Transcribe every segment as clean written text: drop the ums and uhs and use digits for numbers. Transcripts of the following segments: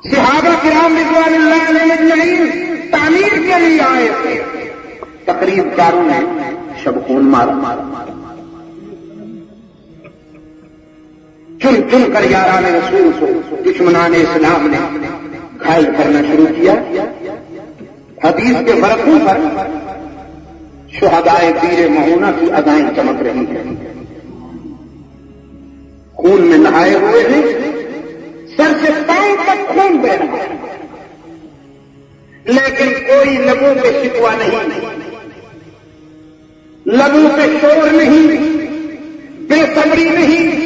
صحابہ کرام رضوان اللہ علیہ اجمعین تعمیر کے لیے آئے تھے، تقریب کاروں نے شب خون مارا، چن چن کر یاران رسول کو دشمنان اسلام نے گھائل کرنا شروع کیا۔ حدیث کے ورقوں پر شہدائے پیر معونہ کی ادائیں چمک رہی ہیں، خون میں نہائے ہوئے ہیں، سر سے پاؤں تک خون بہ رہا ہے، لیکن کوئی لبوں پہ شکوہ نہیں، لبوں پہ شور نہیں، بے صبری نہیں،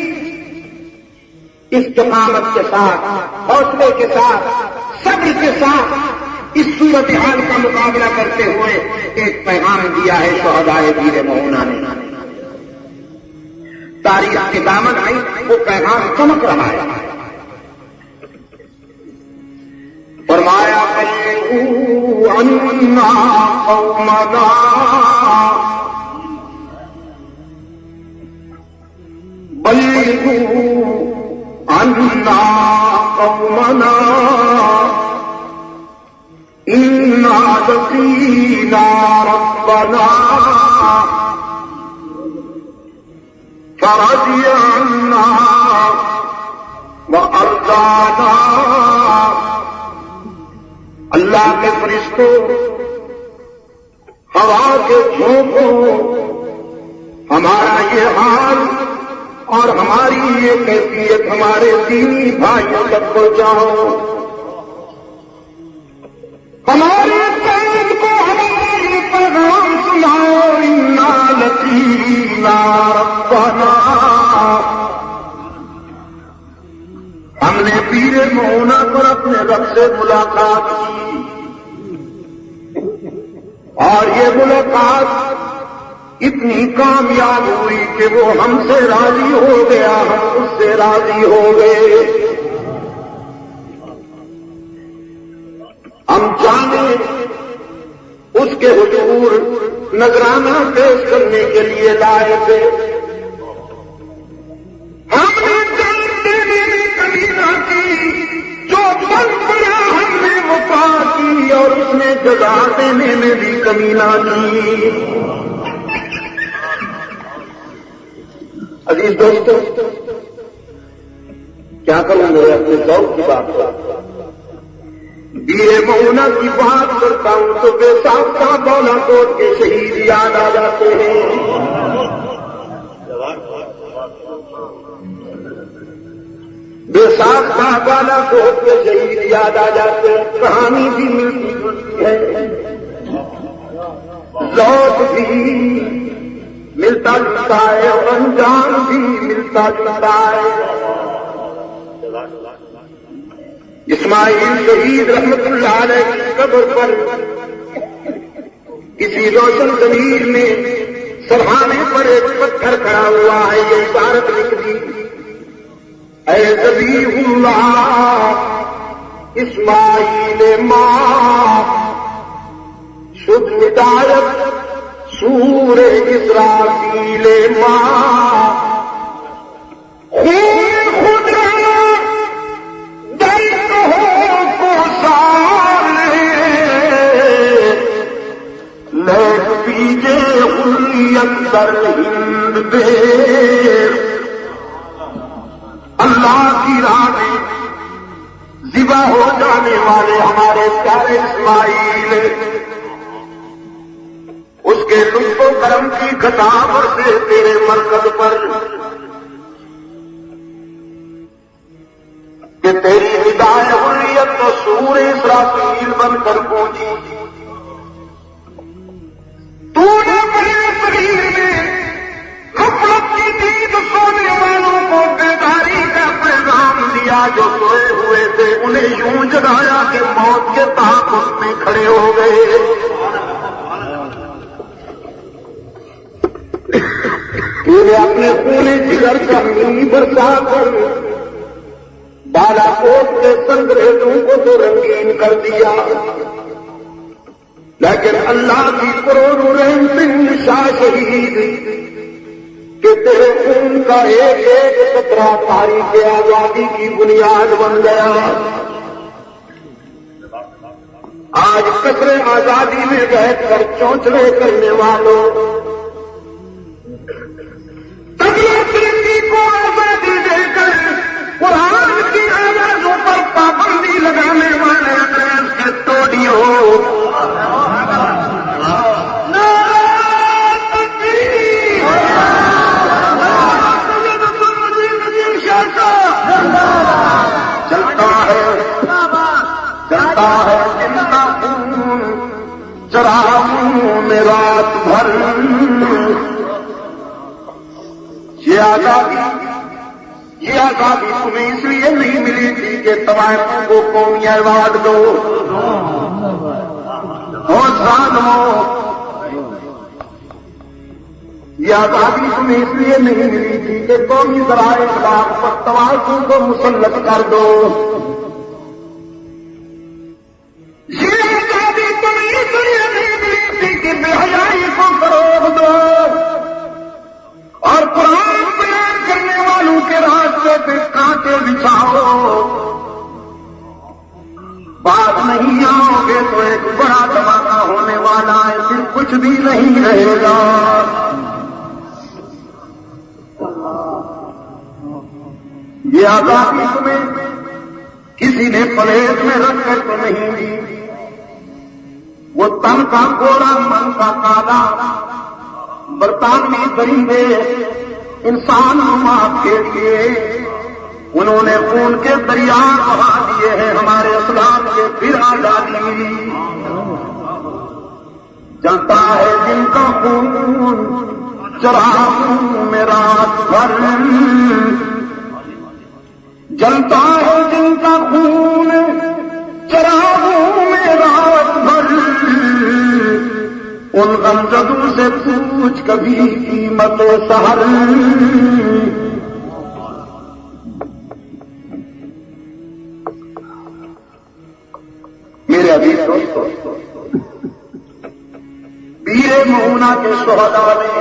استقامت کے ساتھ، حوصلے کے ساتھ، صبر کے ساتھ اس صورتحال کا مقابلہ کرتے ہوئے ایک پیغام دیا ہے شہدائے پیر معونہ نے۔ تاریخ کے دامن آئی وہ پیغام چمک رہا ہے۔ فرمایا بلغوا عنا قومنا، بلغوا عنا قومنا انا لقينا ربنا فرضي عنا وارضانا۔ اللہ کے فرشتوں، ہوا کے جھونکوں، ہمارا یہ حال اور ہماری یہ کیفیت ہمارے دینی بھائیوں تک پہنچاؤ، ہمارے قوم کو ہمارا یہ پیغام سناؤ، انا لقینا ربنا، ہم نے پیر معونہ پر اپنے رب سے ملاقات کی، اور یہ ملاقات اتنی کامیاب ہوئی کہ وہ ہم سے راضی ہو گیا، ہم اس سے راضی ہو گئے۔ ہم جانے اس کے حضور نذرانہ پیش کرنے کے لیے لائے تھے، ہم نے جان دینے میں کمی نہ کی، جو بن پڑا ہم نے وفا کی، اور اس نے جزا دینے میں بھی کمی نہ کی۔ عزیز دوستو، کیا کروں گا اپنے ذوق کی بات کرتا پیر معونہ کی بات کرتا ہوں تو بے ساختہ بالا کوٹ کے شہید یاد آ جاتے ہیں۔ بے ساختہ بالا کوٹ کے شہید یاد آ جاتے ہیں، کہانی بھی ملتی جلتی ہے، ذوق بھی ملتا جلتا ہے، اور انجام بھی ملتا جلتا ہے۔ اسماعیل شہید رحمت اللہ علیہ کی قبر پر کسی روشن ضمیر میں سرحانے پر ایک پتھر کھڑا ہوا ہے، یہ عبارت لکھ دی، اے ذبیح اللہ اسماعیل ماں شد ہدایت سور اسرافیل ماں، خون خدا درد ہو کو سارے لیک پیجے حریت در ہند دیر۔ اللہ کی راہ میں ذبح ہو جانے والے ہمارے پیارے اسماعیل، اس کے لطف و کرم کی کتاب سے تیرے مرکز پر کہ تیری ہدایت حریت تو سور اسرافیل بن کر پہنچی۔ تو نے بڑے صغیر میں غفلت کی نیند سونے والوں کو بیداری کا پیغام دیا، جو سوئے ہوئے تھے انہیں یوں جگایا کہ موت کے تحفظ میں کھڑے ہو گئے۔ تو نے اپنے خون جگر کا مینی برسا کر بالا کوٹ کے سنگریزوں کو تو رنگین کر دیا، لیکن اللہ کی کروڑوں رحم سنگھ شاہ شہید کہ تیرے خون کا ایک ایک قطرہ تاریخ آزادی کی بنیاد بن گیا۔ آج کثرے آزادی میں بیٹھ کر چونچلے کرنے والوں، کو آزادی دے کر قرآن کی آوازوں پر پابندی لگانے والے انگریز کے توڑیوں، چلتا ہے جن کا خون چراغوں میں رات بھر، یہ آزادی تمہیں اس لیے نہیں ملی تھی کہ طوائفوں کو قومی ایوارڈ دو، ظالموں، یہ آزادی تمہیں اس لیے نہیں ملی تھی کہ قومی ذرائع ابلاغ پر طوائفوں کو مسلط کر دو، یہ آزادی تمہیں اس لیے نہیں ملی تھی کہ بے حیائی کو فروغ دو اور قرآن بیان کرنے والوں کے راستے پہ کانٹے بچھاؤ، بات نہیں آؤ گے تو ایک بڑا دھماکہ ہونے والا ہے، پھر کچھ بھی نہیں رہے گا۔ یہ آزادی تمہیں کسی نے پلیٹ میں رکھ کر تو نہیں دی، وہ تن کا گوڑا من کا کالا برطانوی درندے انسان معاف کے لیے انہوں نے خون کے دریا بہا دیے ہیں، ہمارے اسلام کے پھرا ڈالی، جلتا ہے جن کا خون چراغوں میں رات بھر، جلتا ہے جن کا خون چراغوں میں رات بھر، ان غمزدوں سے پوچھ کبھی قیمت سحر۔ میرے عزیز دوستو، پیر مونا کے شہداء نے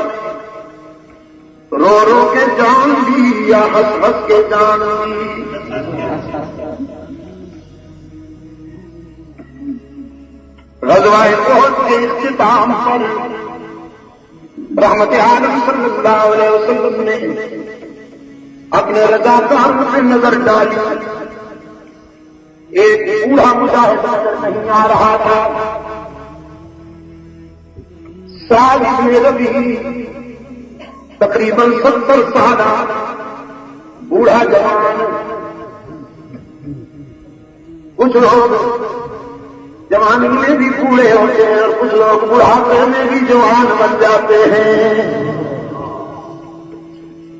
رو رو کے جان دی یا ہنس ہنس کے جان دی، غزوہ احد کے اختتام پر رحمت عالم صلی اللہ علیہ وسلم نے اپنے رضاکاروں سے نظر ڈالی، ایک بوڑھا مجاہد نظر نہیں آ رہا تھا، سال میں ربی تقریباً 70 سالہ بوڑھا جوان، کچھ لوگ جوانی میں بھی بوڑھے ہوتے ہیں اور کچھ لوگ بڑھاپے میں بھی جوان بن جاتے ہیں،